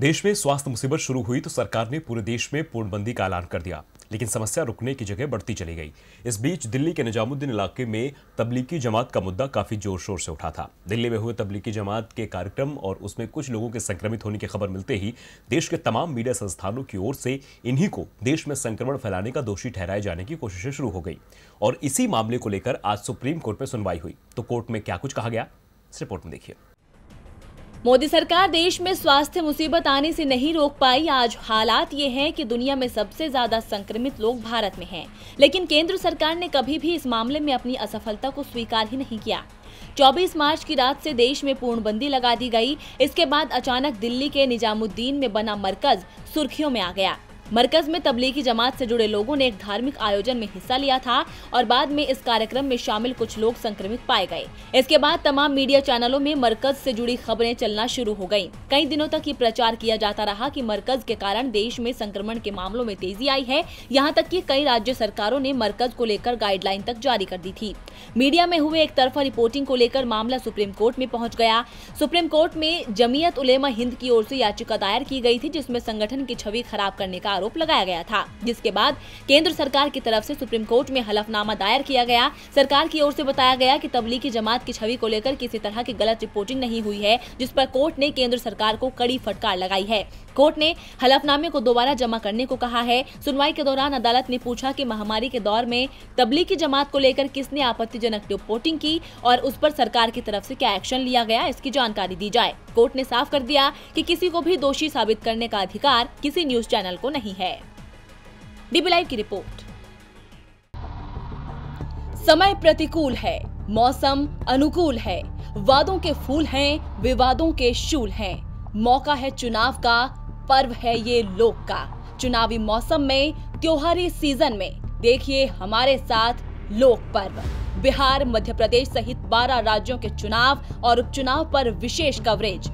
देश में स्वास्थ्य मुसीबत शुरू हुई तो सरकार ने पूरे देश में पूर्णबंदी का ऐलान कर दिया, लेकिन समस्या रुकने की जगह बढ़ती चली गई। इस बीच दिल्ली के निजामुद्दीन इलाके में तबलीगी जमात का मुद्दा काफी जोर शोर से उठा था। दिल्ली में हुए तबलीगी जमात के कार्यक्रम और उसमें कुछ लोगों के संक्रमित होने की खबर मिलते ही देश के तमाम मीडिया संस्थानों की ओर से इन्हीं को देश में संक्रमण फैलाने का दोषी ठहराए जाने की कोशिशें शुरू हो गई। और इसी मामले को लेकर आज सुप्रीम कोर्ट में सुनवाई हुई। तो कोर्ट में क्या कुछ कहा गया, इस रिपोर्ट में देखिए। मोदी सरकार देश में स्वास्थ्य मुसीबत आने से नहीं रोक पाई। आज हालात ये हैं कि दुनिया में सबसे ज्यादा संक्रमित लोग भारत में हैं, लेकिन केंद्र सरकार ने कभी भी इस मामले में अपनी असफलता को स्वीकार ही नहीं किया। 24 मार्च की रात से देश में पूर्णबंदी लगा दी गई। इसके बाद अचानक दिल्ली के निजामुद्दीन में बना मरकज सुर्खियों में आ गया। मरकज में तबलीगी जमात से जुड़े लोगों ने एक धार्मिक आयोजन में हिस्सा लिया था और बाद में इस कार्यक्रम में शामिल कुछ लोग संक्रमित पाए गए। इसके बाद तमाम मीडिया चैनलों में मरकज से जुड़ी खबरें चलना शुरू हो गईं। कई दिनों तक ये प्रचार किया जाता रहा कि मरकज के कारण देश में संक्रमण के मामलों में तेजी आई है। यहाँ तक कि कई राज्य सरकारों ने मरकज को लेकर गाइडलाइन तक जारी कर दी थी। मीडिया में हुए एक तरफा रिपोर्टिंग को लेकर मामला सुप्रीम कोर्ट में पहुंच गया। सुप्रीम कोर्ट में जमीयत उलेमा हिंद की ओर से याचिका दायर की गई थी, जिसमें संगठन की छवि खराब करने का आरोप लगाया गया था, जिसके बाद केंद्र सरकार की तरफ से सुप्रीम कोर्ट में हलफनामा दायर किया गया। सरकार की ओर से बताया गया कि तबलीगी जमात की छवि को लेकर किसी तरह की गलत रिपोर्टिंग नहीं हुई है, जिस पर कोर्ट ने केंद्र सरकार को कड़ी फटकार लगाई है। कोर्ट ने हलफनामे को दोबारा जमा करने को कहा है। सुनवाई के दौरान अदालत ने पूछा कि महामारी के दौर में तबलीगी जमात को लेकर किसने आपत्तिजनक रिपोर्टिंग की और उस पर सरकार की तरफ से क्या एक्शन लिया गया, इसकी जानकारी दी जाए। कोर्ट ने साफ कर दिया कि किसी को भी दोषी साबित करने का अधिकार किसी न्यूज चैनल को नहीं है। डीबी लाइव की रिपोर्ट। समय प्रतिकूल है, मौसम अनुकूल है, वादों के फूल हैं, विवादों के शूल हैं। मौका है चुनाव का, पर्व है ये लोक का। चुनावी मौसम में, त्योहारी सीजन में देखिए हमारे साथ लोक पर्व। बिहार, मध्य प्रदेश सहित 12 राज्यों के चुनाव और उपचुनाव पर विशेष कवरेज।